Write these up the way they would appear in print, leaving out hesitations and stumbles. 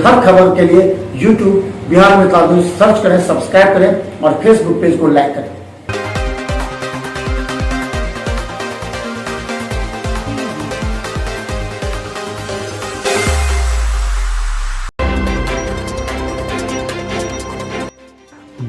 हर खबर के लिए YouTube बिहार में ताज़ा न्यूज़ सर्च करें, सब्सक्राइब करें और फेसबुक पेज को लाइक करें।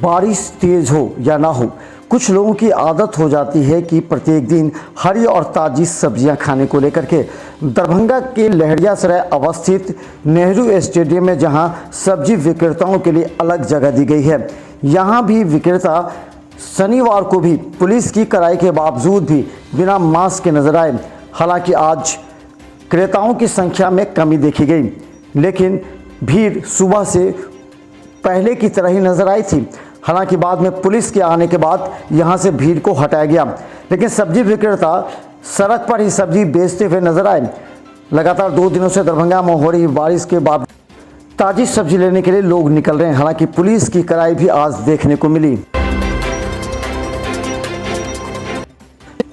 बारिश तेज हो या ना हो, कुछ लोगों की आदत हो जाती है कि प्रत्येक दिन हरी और ताज़ी सब्जियां खाने को लेकर के दरभंगा के लहरियासराय अवस्थित नेहरू स्टेडियम में जहां सब्जी विक्रेताओं के लिए अलग जगह दी गई है, यहां भी विक्रेता शनिवार को भी पुलिस की कड़ाई के बावजूद भी बिना मास्क के नजर आए। हालांकि आज क्रेताओं की संख्या में कमी देखी गई, लेकिन भीड़ सुबह से पहले की तरह ही नजर आई थी। हालांकि बाद में पुलिस के आने के बाद यहां से भीड़ को हटाया गया, लेकिन सब्जी विक्रेता सड़क पर ही सब्जी बेचते हुए नजर आए। लगातार 2 दिनों से दरभंगा में हो रही बारिश के बाद ताजी सब्जी लेने के लिए लोग निकल रहे हैं। हालांकि पुलिस की कड़ाई भी आज देखने को मिली।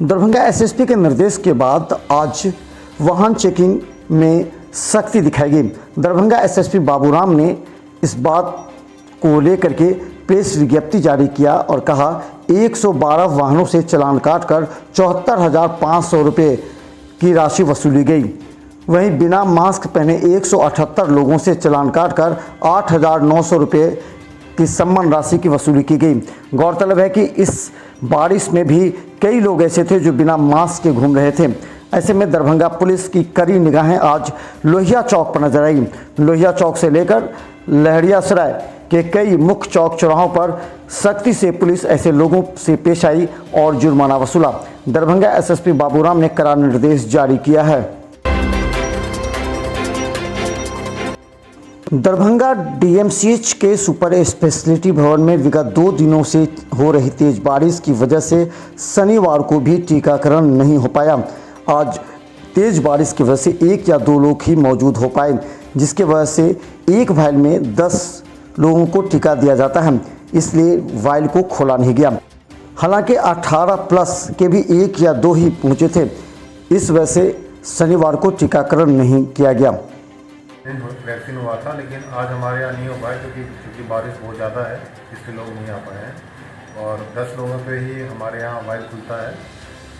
दरभंगा एसएसपी के निर्देश के बाद आज वाहन चेकिंग में सख्ती दिखाई गई। दरभंगा एसएसपी बाबूराम ने इस बात को लेकर के प्रेस विज्ञप्ति जारी किया और कहा 112 वाहनों से चालान काटकर 74,500 रुपये की राशि वसूली गई। वहीं बिना मास्क पहने 178 लोगों से चालान काटकर 8,900 रुपये की सम्मान राशि की वसूली की गई। गौरतलब है कि इस बारिश में भी कई लोग ऐसे थे जो बिना मास्क के घूम रहे थे। ऐसे में दरभंगा पुलिस की कड़ी निगाहें आज लोहिया चौक पर नजर आई। लोहिया चौक से लेकर लहरियासराय के कई मुख्य चौक चौराहों पर सख्ती से पुलिस ऐसे लोगों से पेश आई और जुर्माना वसूला। दरभंगा एसएसपी बाबूराम ने कड़ा निर्देश जारी किया है। दरभंगा डीएमसीएच के सुपर स्पेशलिटी भवन में विगत 2 दिनों से हो रही तेज बारिश की वजह से शनिवार को भी टीकाकरण नहीं हो पाया। आज तेज बारिश की वजह से 1 या 2 लोग ही मौजूद हो पाए, जिसके वजह से एक वाइल में 10 लोगों को टीका दिया जाता है, इसलिए वाइल को खोला नहीं गया। हालांकि 18 प्लस के भी 1 या 2 ही पहुंचे थे, इस वजह से शनिवार को टीकाकरण नहीं किया गया। वैक्सीन हुआ था, लेकिन आज हमारे यहाँ नहीं हो पाया क्योंकि बारिश बहुत ज़्यादा है, इसलिए लोग नहीं आ पाए हैं। और 10 लोगों पे ही हमारे यहाँ वाइल खुलता है।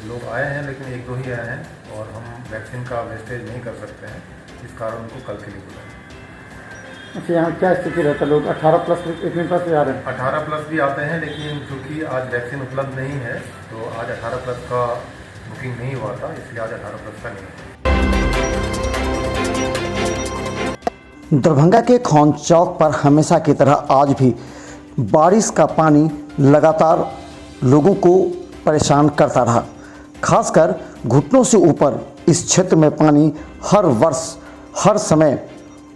लोग आए हैं लेकिन 1-2 ही आए हैं और हम वैक्सीन का वेस्टेज नहीं कर सकते हैं, इस कारण उनको कल के लिए बुलाया। अच्छा, यहाँ क्या स्थिति रहता है? लोग 18 प्लस इतने प्लस भी आ रहे हैं? 18 प्लस भी आते हैं, लेकिन क्योंकि आज वैक्सीन उपलब्ध नहीं है तो आज 18 प्लस का बुकिंग नहीं हुआ था, इसलिए आज 18 प्लस का नहीं है। दरभंगा के खौन चौक पर हमेशा की तरह आज भी बारिश का पानी लगातार लोगों को परेशान करता रहा। खासकर घुटनों से ऊपर इस क्षेत्र में पानी हर वर्ष हर समय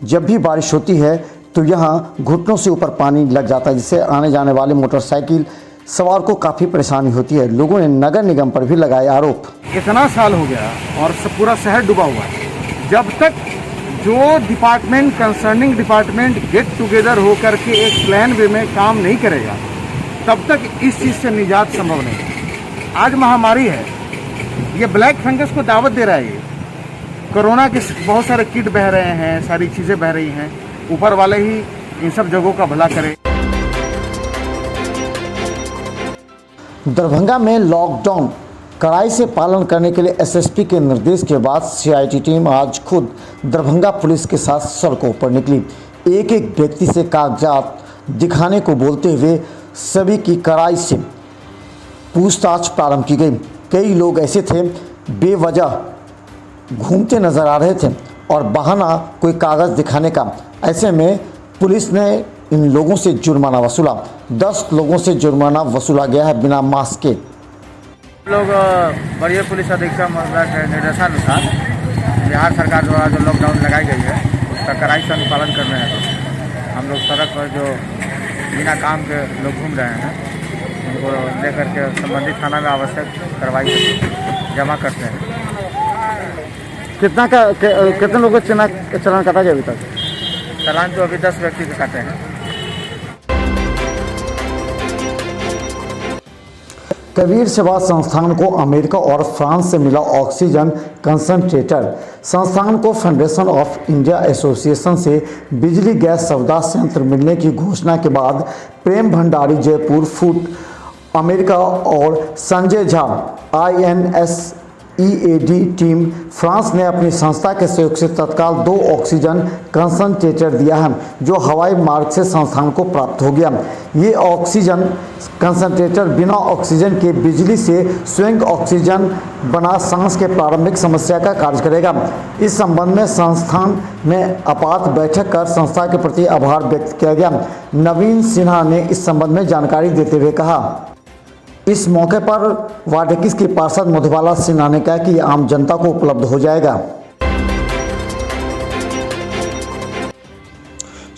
जब भी बारिश होती है तो यहाँ घुटनों से ऊपर पानी लग जाता है, जिससे आने जाने वाले मोटरसाइकिल सवार को काफ़ी परेशानी होती है। लोगों ने नगर निगम पर भी लगाए आरोप। इतना साल हो गया और पूरा शहर डूबा हुआ है। जब तक जो department concerning department get together होकर के एक प्लान वे में काम नहीं करेगा, तब तक इस चीज़ से निजात संभव नहीं। आज महामारी है, ये ब्लैक फंगस को दावत दे रहा है। ये कोरोना के बहुत सारे किट बह रहे हैं, सारी चीज़ें बह रही हैं। ऊपर वाले ही इन सब जगहों का भला करे। दरभंगा में लॉकडाउन कड़ाई से पालन करने के लिए एसएसपी के निर्देश के बाद सीआईटी टीम आज खुद दरभंगा पुलिस के साथ सड़कों पर निकली। एक एक व्यक्ति से कागजात दिखाने को बोलते हुए सभी की कड़ाई से पूछताछ प्रारंभ की गई। कई लोग ऐसे थे बेवजह घूमते नजर आ रहे थे और बहाना कोई कागज़ दिखाने का। ऐसे में पुलिस ने इन लोगों से जुर्माना वसूला। 10 लोगों से जुर्माना वसूला गया है बिना मास्क के। लोग वरीय पुलिस अधीक्षक के निर्देशानुसार बिहार सरकार द्वारा जो लॉकडाउन लगाई गई है उसका कड़ाई से अनुपालन कर रहे हैं। हम लोग सड़क पर जो बिना काम के लोग घूम रहे हैं उनको लेकर के संबंधित थाना में आवश्यक कार्रवाई जमा करते हैं। कितने लोगों को चालान काटा गया अभी तक? चालान तो अभी 10 व्यक्ति के काटे हैं। कबीर सेवा संस्थान को अमेरिका और फ्रांस से मिला ऑक्सीजन कंसंट्रेटर। संस्थान को फेडरेशन ऑफ इंडिया एसोसिएशन से बिजली गैस सौदा संयंत्र मिलने की घोषणा के बाद प्रेम भंडारी जयपुर फूड अमेरिका और Sanjay Jha INSEAD team France ने अपनी संस्था के सहयोग से तत्काल 2 ऑक्सीजन कंसंट्रेटर दिया है जो हवाई मार्ग से संस्थान को प्राप्त हो गया। ये ऑक्सीजन कंसंट्रेटर बिना ऑक्सीजन के बिजली से स्वयं ऑक्सीजन बना सांस के प्रारंभिक समस्या का कार्य करेगा। इस संबंध में संस्थान में आपात बैठक कर संस्था के प्रति आभार व्यक्त किया गया। नवीन सिन्हा ने इस संबंध में जानकारी देते हुए कहा, इस मौके पर वार्ड 21 की पार्षद मधुबाला सिन्हा ने कहा कि आम जनता को उपलब्ध हो जाएगा।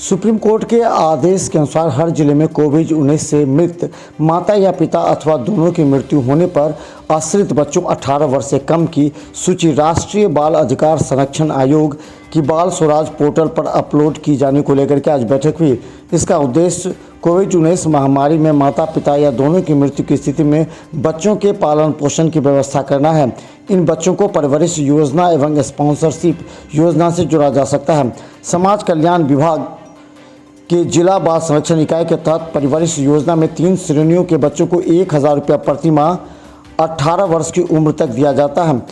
सुप्रीम कोर्ट के आदेश के अनुसार हर जिले में कोविड-19 से मृत माता या पिता अथवा दोनों की मृत्यु होने पर आश्रित बच्चों 18 वर्ष से कम की सूची राष्ट्रीय बाल अधिकार संरक्षण आयोग की बाल स्वराज पोर्टल पर अपलोड की जाने को लेकर के आज बैठक हुई। इसका उद्देश्य कोविड-19 महामारी में माता पिता या दोनों की मृत्यु की स्थिति में बच्चों के पालन पोषण की व्यवस्था करना है। इन बच्चों को परवरिश योजना एवं स्पॉन्सरशिप योजना से जोड़ा जा सकता है। समाज कल्याण विभाग के जिला बाल संरक्षण इकाई के तहत परवरिश योजना में 3 श्रेणियों के बच्चों को 1000 रुपया प्रति माह 18 वर्ष की उम्र तक दिया जाता है।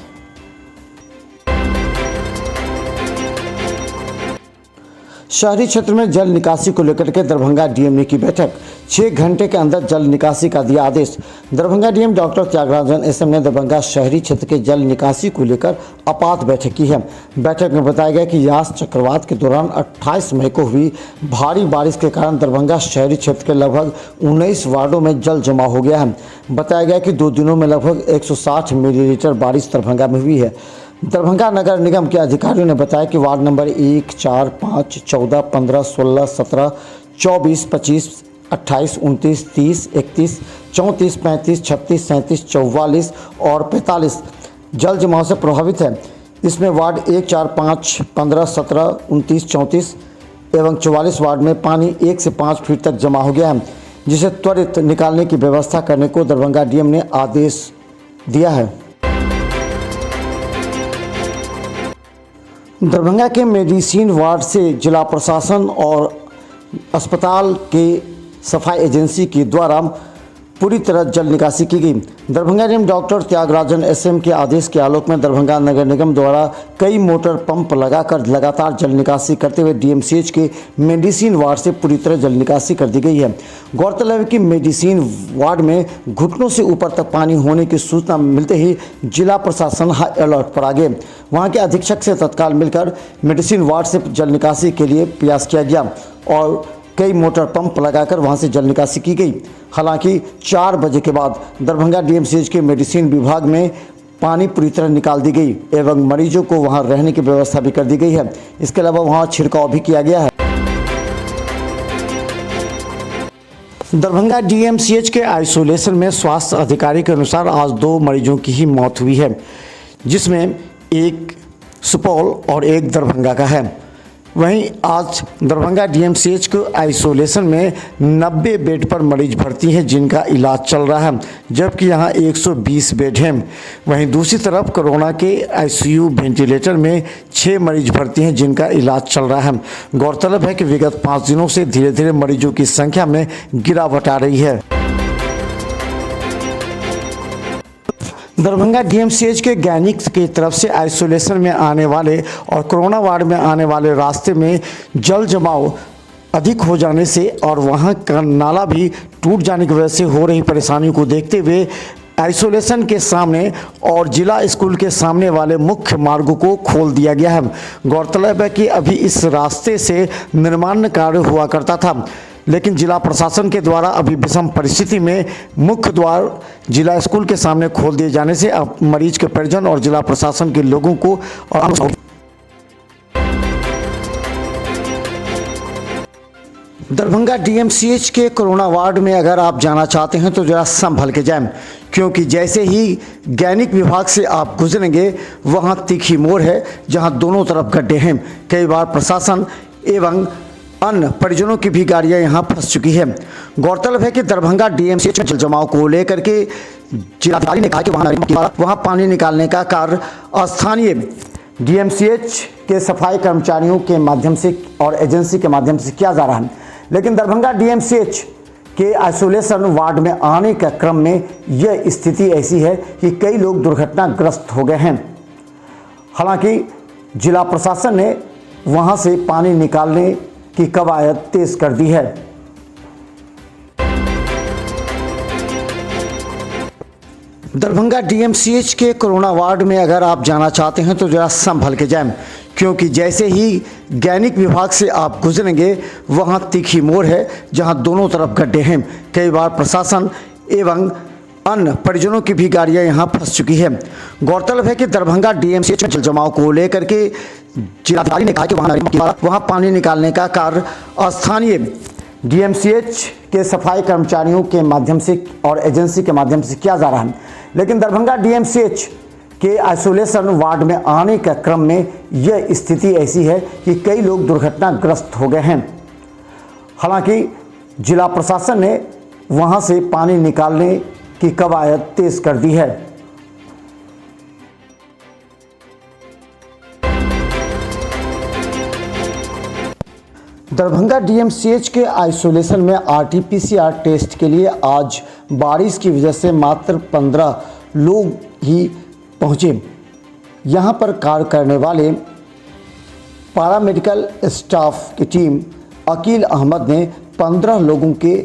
शहरी क्षेत्र में जल निकासी को लेकर के दरभंगा डीएम की बैठक। 6 घंटे के अंदर जल निकासी का दिया आदेश। Darbhanga DM doctor Tyagarajan SM ने दरभंगा शहरी क्षेत्र के जल निकासी को लेकर आपात बैठक की है। बैठक में बताया गया कि यास चक्रवात के दौरान 28 मई को हुई भारी बारिश के कारण दरभंगा शहरी क्षेत्र के लगभग 19 वार्डों में जल जमा हो गया है। बताया गया कि 2 दिनों में लगभग 160 मिलीलीटर बारिश दरभंगा में हुई है। दरभंगा नगर निगम के अधिकारियों ने बताया कि वार्ड नंबर 1, 4, 5, 14, 15, 16, 17, 24, 25, 28, 29, 30, 31, 34, 35, 36, 37, 44 और 45 जल जमाव से प्रभावित है। इसमें वार्ड 1, 4, 5, 15, 17, 29, 34 एवं 44 वार्ड में पानी 1 से 5 फीट तक जमा हो गया है, जिसे त्वरित निकालने की व्यवस्था करने को दरभंगा डीएम ने आदेश दिया है। दरभंगा के मेडिसिन वार्ड से जिला प्रशासन और अस्पताल के सफाई एजेंसी के द्वारा पूरी तरह जल निकासी की गई। Darbhanga DM doctor Tyagarajan SM के आदेश के आलोक में दरभंगा नगर निगम द्वारा कई मोटर पंप लगाकर लगातार जल निकासी करते हुए डीएमसीएच के मेडिसिन वार्ड से पूरी तरह जल निकासी कर दी गई है। गौरतलब है कि मेडिसिन वार्ड में घुटनों से ऊपर तक पानी होने की सूचना मिलते ही जिला प्रशासन हाई अलर्ट पर आ गए। वहाँ के अधीक्षक से तत्काल मिलकर मेडिसिन वार्ड से जल निकासी के लिए प्रयास किया गया और कई मोटर पंप लगाकर वहां से जल निकासी की गई। हालांकि 4 बजे के बाद दरभंगा डीएमसीएच के मेडिसिन विभाग में पानी पूरी तरह निकाल दी गई एवं मरीजों को वहां रहने की व्यवस्था भी कर दी गई है। इसके अलावा वहां छिड़काव भी किया गया है। दरभंगा डीएमसीएच के आइसोलेशन में स्वास्थ्य अधिकारी के अनुसार आज 2 मरीजों की ही मौत हुई है, जिसमें एक सुपौल और एक दरभंगा का है। वहीं आज दरभंगा डीएमसीएच को आइसोलेशन में 90 बेड पर मरीज भर्ती हैं जिनका इलाज चल रहा है, जबकि यहां 120 बेड हैं। वहीं दूसरी तरफ कोरोना के आईसीयू वेंटिलेटर में 6 मरीज भर्ती हैं जिनका इलाज चल रहा है। गौरतलब है कि विगत 5 दिनों से धीरे धीरे मरीजों की संख्या में गिरावट आ रही है। दरभंगा डीएमसीएच के गैनिक की तरफ से आइसोलेशन में आने वाले और कोरोना वार्ड में आने वाले रास्ते में जल जमाव अधिक हो जाने से और वहां का नाला भी टूट जाने की वजह से हो रही परेशानियों को देखते हुए आइसोलेशन के सामने और जिला स्कूल के सामने वाले मुख्य मार्गों को खोल दिया गया है। गौरतलब है कि अभी इस रास्ते से निर्माण कार्य हुआ करता था, लेकिन जिला प्रशासन के द्वारा अभी विषम परिस्थिति में मुख्य द्वार जिला स्कूल के सामने खोल दिए जाने से अब मरीज के परिजन और जिला प्रशासन के लोगों को दरभंगा डीएमसीएच के कोरोना वार्ड में अगर आप जाना चाहते हैं तो जरा संभल के जाएं, क्योंकि जैसे ही गैनिक विभाग से आप गुजरेंगे वहां तीखी मोड़ है जहां दोनों तरफ गड्ढे हैं। कई बार प्रशासन एवं अन्य परिजनों की भी गाड़ियां यहां फंस चुकी है। गौरतलब है कि दरभंगा डीएमसीएच में जल जमाव को लेकर के जिलाधिकारी ने कहा कि वहां पानी निकालने का कार्य स्थानीय डीएमसीएच के सफाई कर्मचारियों के माध्यम से और एजेंसी के माध्यम से किया जा रहा है, लेकिन दरभंगा डीएमसीएच के आइसोलेशन वार्ड में आने के क्रम में यह स्थिति ऐसी है कि कई लोग दुर्घटनाग्रस्त हो गए हैं। हालांकि जिला प्रशासन ने वहां से पानी निकालने की कवायद तेज कर दी है। दरभंगा डीएमसीएच के कोरोना वार्ड में अगर आप जाना चाहते हैं तो जरा संभल के जाएं, क्योंकि जैसे ही गैनिक विभाग से आप गुजरेंगे वहां तीखी मोड़ है जहां दोनों तरफ गड्ढे हैं। कई बार प्रशासन एवं अन्य परिजनों की भी गाड़ियां यहां फंस चुकी है। गौरतलब है कि दरभंगा डीएमसीएच में जल जमाव को लेकर के जिलाधिकारी ने कहा कि वहां पानी निकालने का कार्य स्थानीय डीएमसीएच के सफाई कर्मचारियों के माध्यम से और एजेंसी के माध्यम से किया जा रहा है, लेकिन दरभंगा डीएमसीएच के आइसोलेशन वार्ड में आने के क्रम में यह स्थिति ऐसी है कि कई लोग दुर्घटनाग्रस्त हो गए हैं। हालांकि जिला प्रशासन ने वहां से पानी निकालने की कवायद तेज कर दी है। दरभंगा डीएमसीएच के आइसोलेशन में आरटीपीसीआर टेस्ट के लिए आज बारिश की वजह से मात्र 15 लोग ही पहुंचे। यहां पर कार्य करने वाले पैरामेडिकल स्टाफ की टीम अकील अहमद ने 15 लोगों के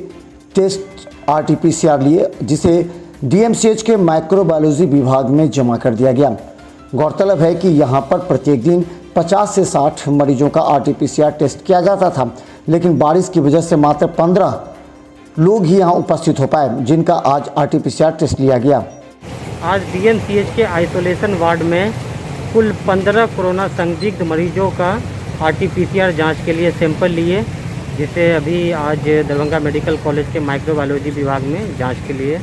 टेस्ट आरटीपीसीआर लिए, जिसे डीएमसीएच के माइक्रोबायोलॉजी विभाग में जमा कर दिया गया। गौरतलब है कि यहां पर प्रत्येक दिन 50 से 60 मरीजों का आरटीपीसीआर टेस्ट किया जाता था, लेकिन बारिश की वजह से मात्र 15 लोग ही यहां उपस्थित हो पाए, जिनका आज आरटीपीसीआर टेस्ट लिया गया। आज डीएमसीएच के आइसोलेशन वार्ड में कुल 15 कोरोना संदिग्ध मरीजों का आरटीपीसीआर जांच के लिए सैंपल लिए, जिसे अभी आज दरभंगा मेडिकल कॉलेज के माइक्रोबायोलॉजी विभाग में जांच के लिए